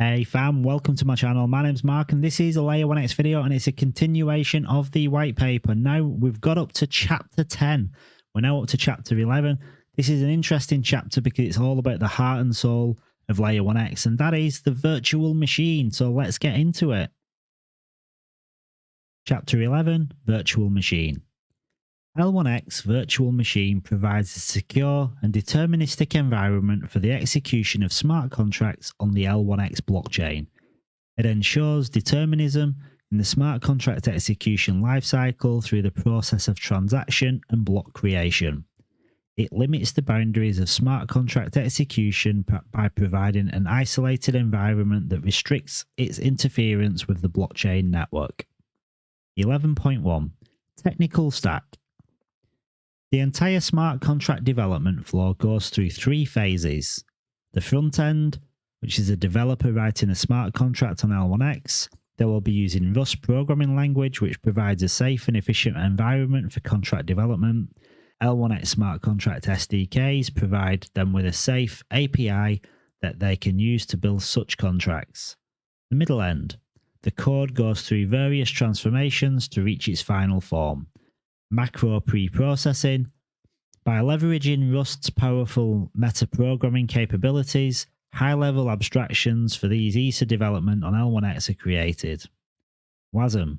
Hey fam, welcome to my channel. My name's Mark and this is a layeronex video and it's a continuation of the white paper. Now we've got up to chapter 10. We're now up to chapter 11. This is an interesting chapter because it's all about the heart and soul of layeronex, and that is the virtual machine. So let's get into it. Chapter 11, Virtual Machine. L1X virtual machine provides a secure and deterministic environment for the execution of smart contracts on the L1X blockchain. It ensures determinism in the smart contract execution lifecycle through the process of transaction and block creation. It limits the boundaries of smart contract execution by providing an isolated environment that restricts its interference with the blockchain network. 11.1 Technical Stack. The entire smart contract development flow goes through three phases. The front end, which is a developer writing a smart contract on L1X. They will be using Rust programming language, which provides a safe and efficient environment for contract development. L1X smart contract SDKs provide them with a safe API that they can use to build such contracts. The middle end. The code goes through various transformations to reach its final form. Macro pre-processing. By leveraging Rust's powerful meta-programming capabilities, high-level abstractions for these ESA development on L1X are created. WASM.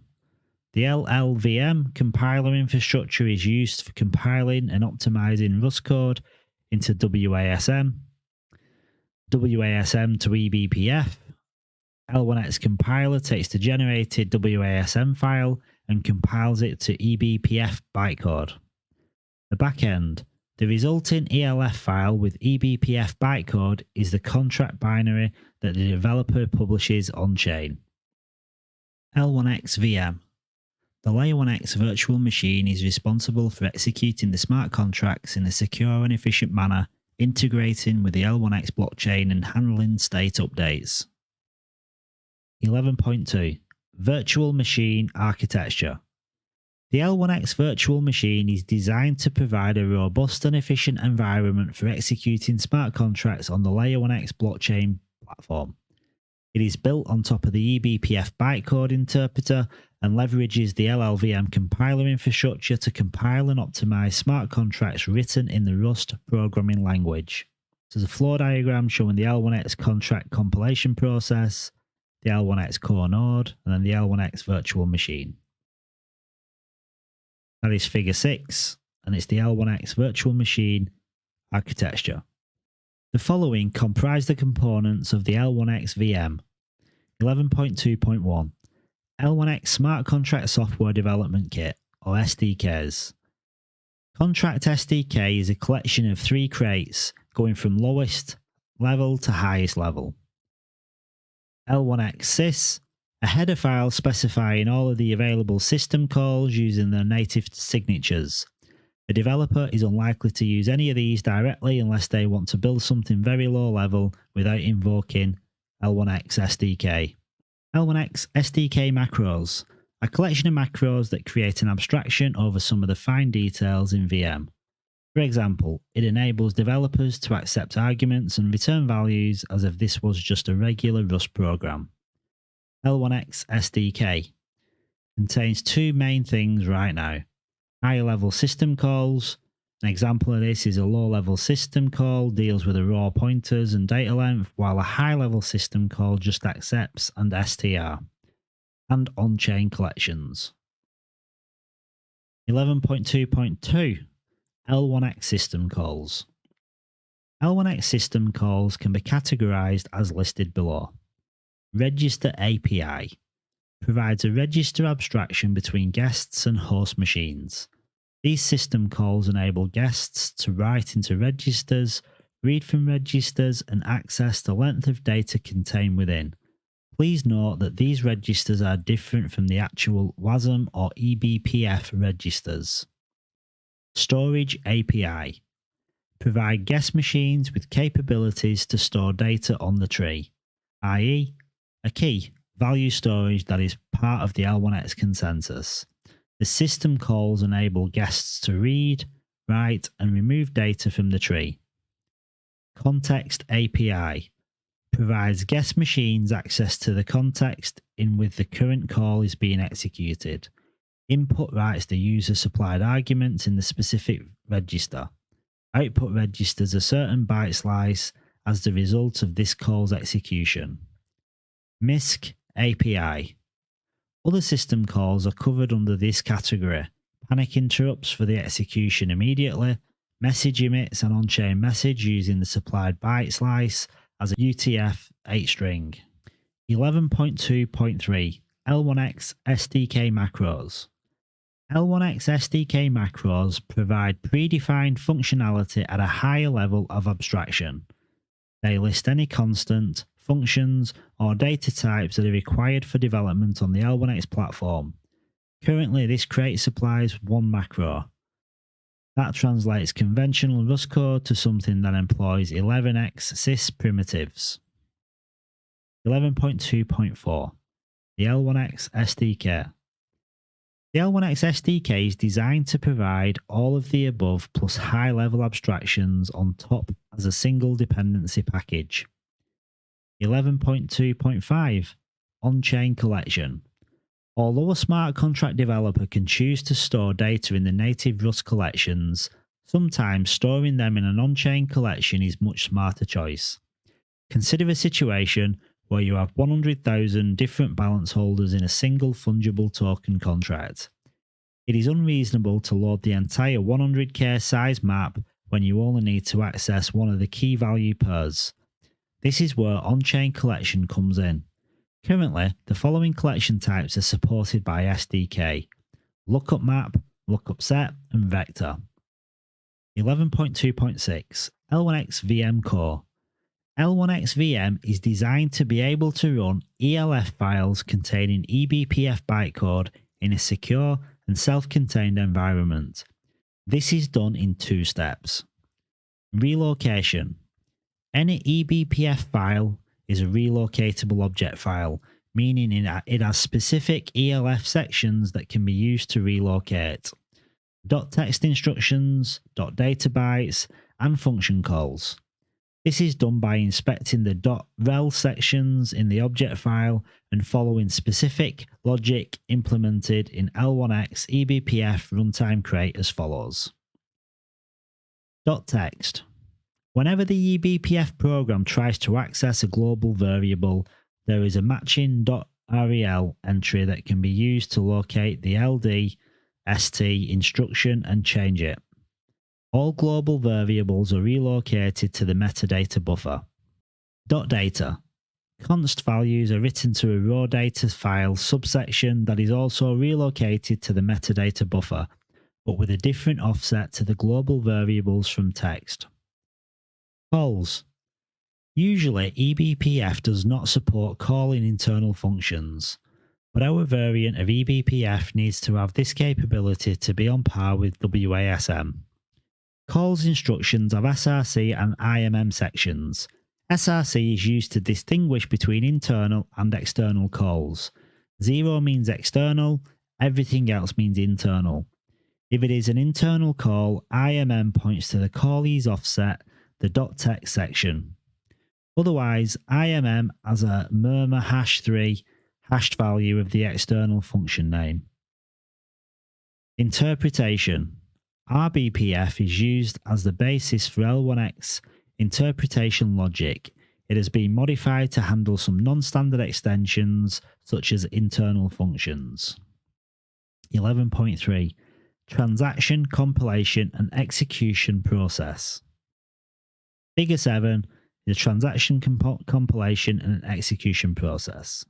The LLVM compiler infrastructure is used for compiling and optimizing Rust code into WASM. WASM to eBPF. L1X compiler takes the generated WASM file and compiles it to eBPF bytecode. The backend. The resulting ELF file with eBPF bytecode is the contract binary that the developer publishes on-chain. L1X VM. The Layer1X virtual machine is responsible for executing the smart contracts in a secure and efficient manner, integrating with the L1X blockchain and handling state updates. 11.2 Virtual Machine Architecture. The L1X virtual machine is designed to provide a robust and efficient environment for executing smart contracts on the Layer1X blockchain platform. It is built on top of the eBPF bytecode interpreter and leverages the LLVM compiler infrastructure to compile and optimize smart contracts written in the Rust programming language. So there's a flow diagram showing the L1X contract compilation process, the L1X core node, and then the L1X virtual machine. That is figure 6, and it's the L1X virtual machine architecture. The following comprise the components of the L1X VM. 11.2.1 L1X Smart Contract Software Development Kit, or SDKs. Contract SDK is a collection of 3 crates going from lowest level to highest level. L1X Sys, a header file specifying all of the available system calls using their native signatures. A developer is unlikely to use any of these directly unless they want to build something very low level without invoking L1X SDK. L1X SDK macros, a collection of macros that create an abstraction over some of the fine details in VM. For example, it enables developers to accept arguments and return values as if this was just a regular Rust program. L1X SDK contains 2 main things right now. Higher level system calls. An example of this is a low level system call deals with the raw pointers and data length, while a high level system call just accepts and str. And on-chain collections. 11.2.2 L1X system calls. L1X system calls can be categorized as listed below. Register API provides a register abstraction between guests and host machines. These system calls enable guests to write into registers, read from registers, and access the length of data contained within. Please note that these registers are different from the actual WASM or eBPF registers. Storage API provide guest machines with capabilities to store data on the tree, i.e., a key value storage that is part of the L1X consensus. The system calls enable guests to read, write, and remove data from the tree. Context API provides guest machines access to the context in which the current call is being executed. Input writes the user supplied arguments in the specific register. Output registers a certain byte slice as the result of this call's execution. MISC API. Other system calls are covered under this category. Panic interrupts for the execution immediately. Message emits an on-chain message using the supplied byte slice as a UTF-8 string. 11.2.3 L1X SDK macros. L1X SDK macros provide predefined functionality at a higher level of abstraction. They list any constant, functions, or data types that are required for development on the L1X platform. Currently, this crate supplies one macro. That translates conventional Rust code to something that employs 11x sys primitives. 11.2.4 The L1X SDK. The L1X SDK is designed to provide all of the above plus high-level abstractions on top as a single dependency package. 11.2.5 On-chain collection. Although a smart contract developer can choose to store data in the native Rust collections, sometimes storing them in an on-chain collection is a much smarter choice. Consider a situation where you have 100,000 different balance holders in a single fungible token contract. It is unreasonable to load the entire 100k size map when you only need to access one of the key value pairs. This is where on-chain collection comes in. Currently, the following collection types are supported by SDK: lookup map, lookup set, and vector. 11.2.6 L1X VM Core. L1X VM is designed to be able to run ELF files containing eBPF bytecode in a secure and self-contained environment. This is done in two steps. Relocation. Any eBPF file is a relocatable object file, meaning it has specific ELF sections that can be used to relocate. .text instructions, .data bytes, and function calls. This is done by inspecting the .rel sections in the object file and following specific logic implemented in L1X eBPF runtime crate as follows. .text. Whenever the eBPF program tries to access a global variable, there is a matching .rel entry that can be used to locate the LD, ST instruction and change it. All global variables are relocated to the metadata buffer. .data. Const values are written to a raw data file subsection that is also relocated to the metadata buffer, but with a different offset to the global variables from text. Calls. Usually, eBPF does not support calling internal functions, but our variant of eBPF needs to have this capability to be on par with WASM. Calls instructions have SRC and IMM sections. SRC is used to distinguish between internal and external calls. 0 means external, everything else means internal. If it is an internal call, IMM points to the callee's offset, the .text section. Otherwise, IMM has a murmur #3 hashed value of the external function name. Interpretation. RBPF is used as the basis for L1X interpretation logic. It has been modified to handle some non-standard extensions such as internal functions. 11.3 Transaction, compilation and execution process. Figure 7 is a transaction compilation and execution process.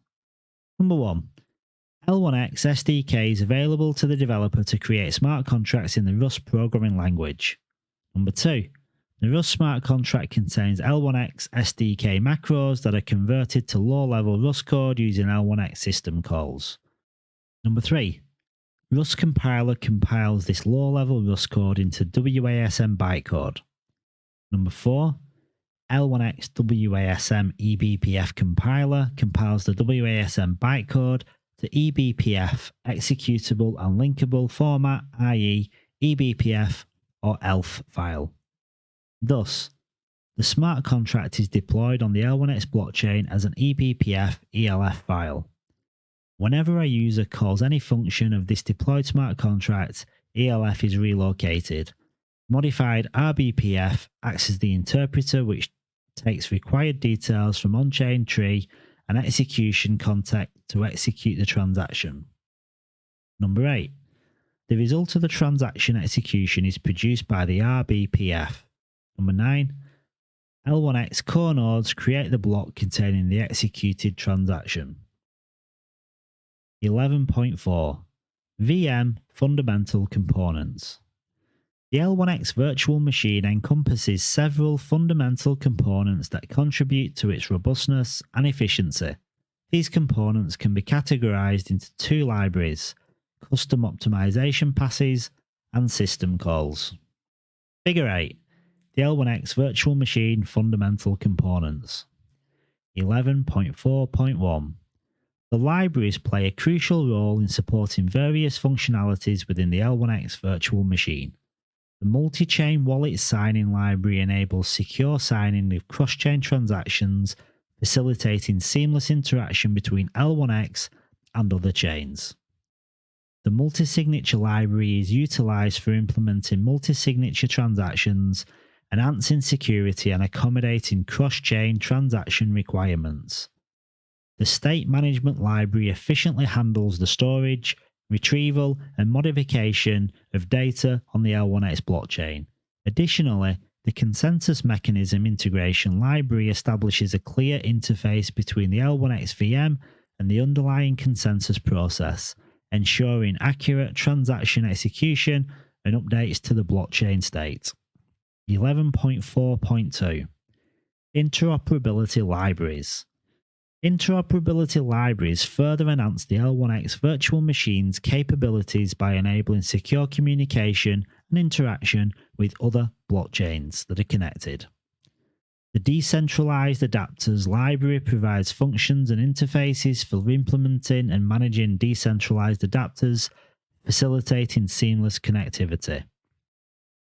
Number 1. L1X SDK is available to the developer to create smart contracts in the Rust programming language. Number 2. The Rust smart contract contains L1X SDK macros that are converted to low-level Rust code using L1X system calls. Number 3. Rust compiler compiles this low-level Rust code into WASM bytecode. Number 4. L1X WASM eBPF compiler compiles the WASM bytecode to eBPF executable and linkable format, i.e. eBPF or ELF file. Thus, The smart contract is deployed on the L1X blockchain as an eBPF ELF file. Whenever a user calls any function of this deployed smart contract, ELF is relocated. Modified RBPF acts as the interpreter which takes required details from on-chain tree and execution context to execute the transaction. Number 8. The result of the transaction execution is produced by the RBPF. Number 9. L1X core nodes create the block containing the executed transaction. 11.4. VM Fundamental Components. The L1X virtual machine encompasses several fundamental components that contribute to its robustness and efficiency. These components can be categorized into two libraries: custom optimization passes and system calls. Figure 8. The L1X virtual machine fundamental components. 11.4.1. The libraries play a crucial role in supporting various functionalities within the L1X virtual machine. The multi-chain wallet signing library enables secure signing of cross-chain transactions, facilitating seamless interaction between L1X and other chains. The multi-signature library is utilized for implementing multi-signature transactions, enhancing security and accommodating cross-chain transaction requirements. The state management library efficiently handles the storage, retrieval, and modification of data on the L1X blockchain. Additionally, the consensus mechanism integration library establishes a clear interface between the L1X VM and the underlying consensus process, ensuring accurate transaction execution and updates to the blockchain state. 11.4.2. Interoperability libraries. Interoperability libraries further enhance the L1X virtual machine's capabilities by enabling secure communication and interaction with other blockchains that are connected. The Decentralized Adapters library provides functions and interfaces for implementing and managing decentralized adapters, facilitating seamless connectivity.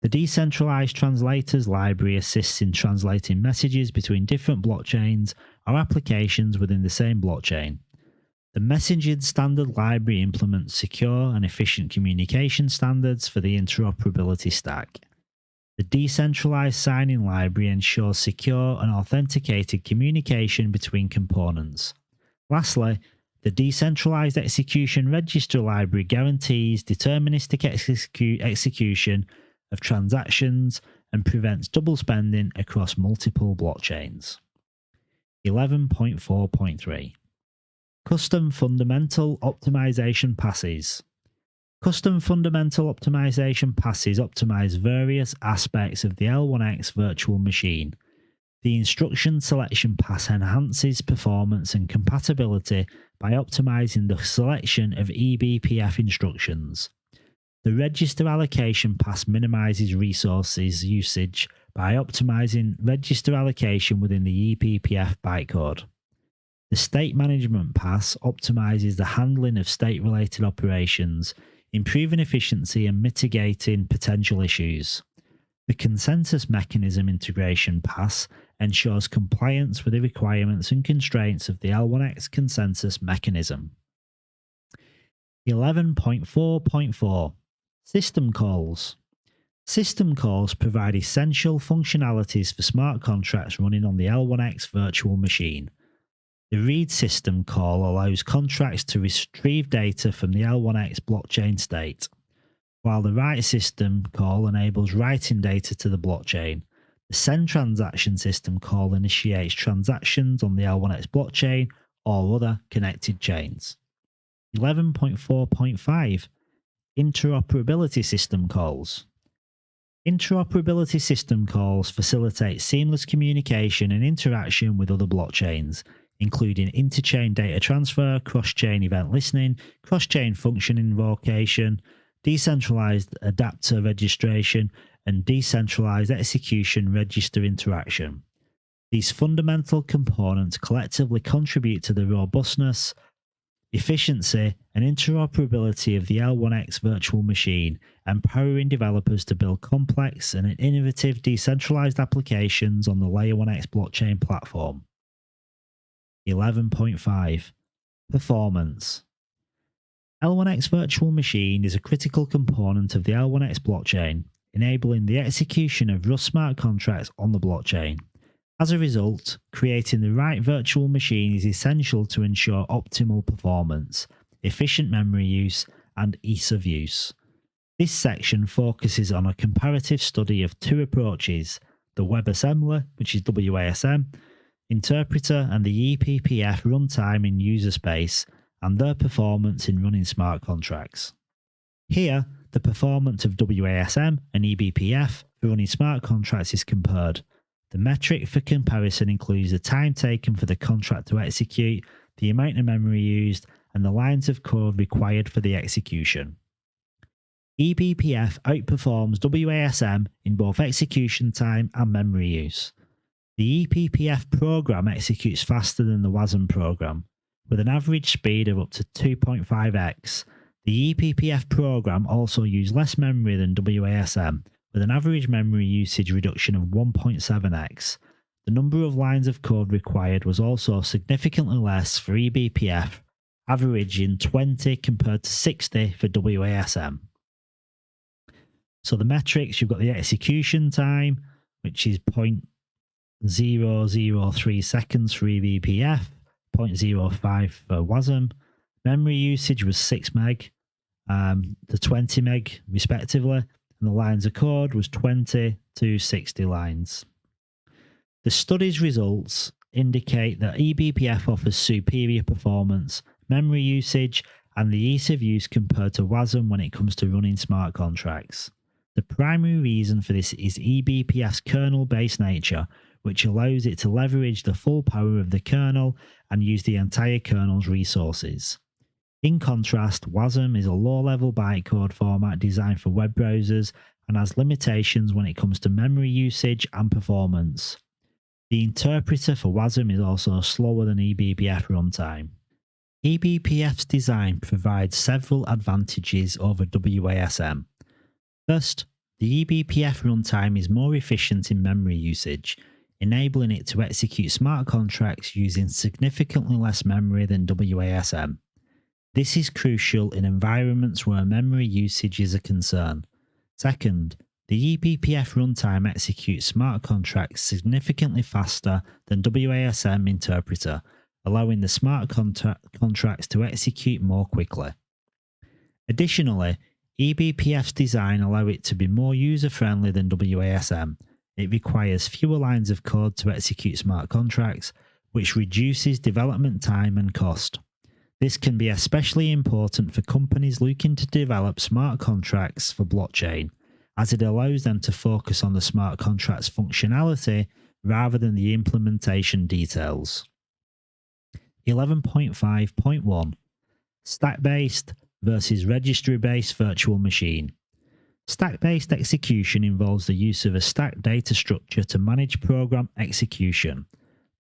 The Decentralized Translators library assists in translating messages between different blockchains or applications within the same blockchain. The Messaging Standard library implements secure and efficient communication standards for the interoperability stack. The Decentralized Signing library ensures secure and authenticated communication between components. Lastly, the Decentralized Execution Register library guarantees deterministic execution of transactions and prevents double spending across multiple blockchains. 11.4.3. Custom Fundamental Optimization Passes. Custom Fundamental Optimization Passes optimize various aspects of the L1X virtual machine. The Instruction Selection Pass enhances performance and compatibility by optimizing the selection of eBPF instructions. The Register Allocation Pass minimizes resources usage by optimizing register allocation within the eBPF bytecode. The State Management Pass optimizes the handling of state-related operations, improving efficiency and mitigating potential issues. The Consensus Mechanism Integration Pass ensures compliance with the requirements and constraints of the L1X consensus mechanism. 11.4.4. System calls. System calls provide essential functionalities for smart contracts running on the L1X virtual machine. The read system call allows contracts to retrieve data from the L1X blockchain state, while the write system call enables writing data to the blockchain. The send transaction system call initiates transactions on the L1X blockchain or other connected chains. 11.4.5. Interoperability system calls. Interoperability system calls facilitate seamless communication and interaction with other blockchains, including interchain data transfer, cross-chain event listening, cross-chain function invocation, decentralized adapter registration, and decentralized execution register interaction. These fundamental components collectively contribute to the robustness efficiency, and interoperability of the L1X virtual machine, empowering developers to build complex and innovative decentralized applications on the Layer1X blockchain platform. 11.5 Performance. L1X virtual machine is a critical component of the L1X blockchain, enabling the execution of Rust smart contracts on the blockchain. As a result, creating the right virtual machine is essential to ensure optimal performance, efficient memory use, and ease of use. This section focuses on a comparative study of two approaches: the WebAssembler, which is WASM, interpreter, and the eBPF runtime in user space, and their performance in running smart contracts. Here, the performance of WASM and eBPF for running smart contracts is compared. The metric for comparison includes the time taken for the contract to execute, the amount of memory used, and the lines of code required for the execution. eBPF outperforms WASM in both execution time and memory use. The eBPF program executes faster than the WASM program, with an average speed of up to 2.5x. The eBPF program also used less memory than WASM, with an average memory usage reduction of 1.7x. The number of lines of code required was also significantly less for eBPF, averaging 20 compared to 60 for WASM. So the metrics, you've got the execution time, which is 0.003 seconds for eBPF, 0.05 for WASM. Memory usage was 6 meg to 20 meg respectively, and the lines of code was 20 to 60 lines. The study's results indicate that eBPF offers superior performance, memory usage, and the ease of use compared to WASM when it comes to running smart contracts. The primary reason for this is eBPF's kernel-based nature, which allows it to leverage the full power of the kernel and use the entire kernel's resources. In contrast, WASM is a low-level bytecode format designed for web browsers and has limitations when it comes to memory usage and performance. The interpreter for WASM is also slower than eBPF runtime. eBPF's design provides several advantages over WASM. First, the eBPF runtime is more efficient in memory usage, enabling it to execute smart contracts using significantly less memory than WASM. This is crucial in environments where memory usage is a concern. Second, the eBPF runtime executes smart contracts significantly faster than WASM interpreter, allowing the smart contracts to execute more quickly. Additionally, eBPF's design allows it to be more user-friendly than WASM. It requires fewer lines of code to execute smart contracts, which reduces development time and cost. This can be especially important for companies looking to develop smart contracts for blockchain, as it allows them to focus on the smart contract's functionality rather than the implementation details. 11.5.1 Stack-based versus registry-based virtual machine. Stack-based execution involves the use of a stack data structure to manage program execution.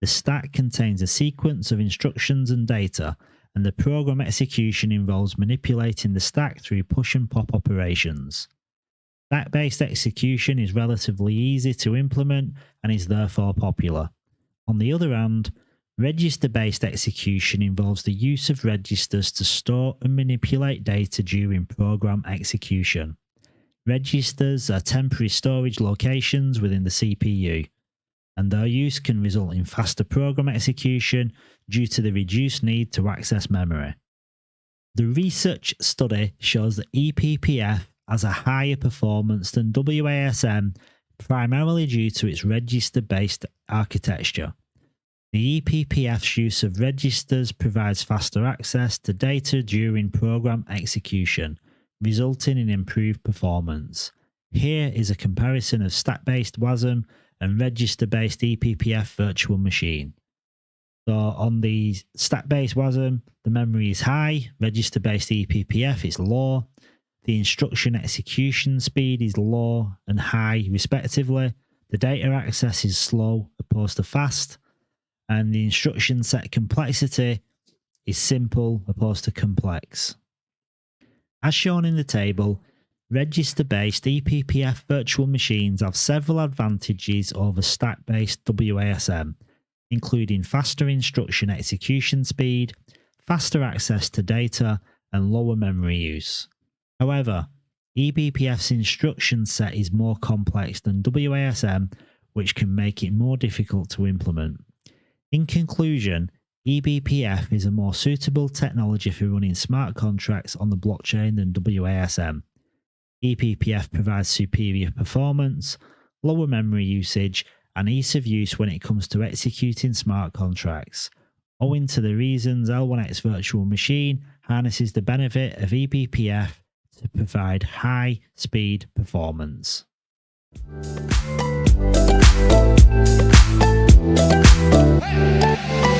The stack contains a sequence of instructions and data, and the program execution involves manipulating the stack through push and pop operations. Stack-based execution is relatively easy to implement and is therefore popular. On the other hand, register-based execution involves the use of registers to store and manipulate data during program execution. Registers are temporary storage locations within the CPU, and their use can result in faster program execution due to the reduced need to access memory. The research study shows that eBPF has a higher performance than WASM, primarily due to its register-based architecture. The eBPF's use of registers provides faster access to data during program execution, resulting in improved performance. Here is a comparison of stack-based WASM and register-based eBPF virtual machine. So on the stack-based WASM, the memory is high, register-based eBPF is low, the instruction execution speed is low and high respectively, the data access is slow opposed to fast, and the instruction set complexity is simple opposed to complex. As shown in the table, register-based eBPF virtual machines have several advantages over stack-based WASM, including faster instruction execution speed, faster access to data, and lower memory use. However, eBPF's instruction set is more complex than WASM, which can make it more difficult to implement. In conclusion, eBPF is a more suitable technology for running smart contracts on the blockchain than WASM. eBPF provides superior performance, lower memory usage, and ease of use when it comes to executing smart contracts. Owing to the reasons, L1X Virtual Machine harnesses the benefit of eBPF to provide high-speed performance. Hey!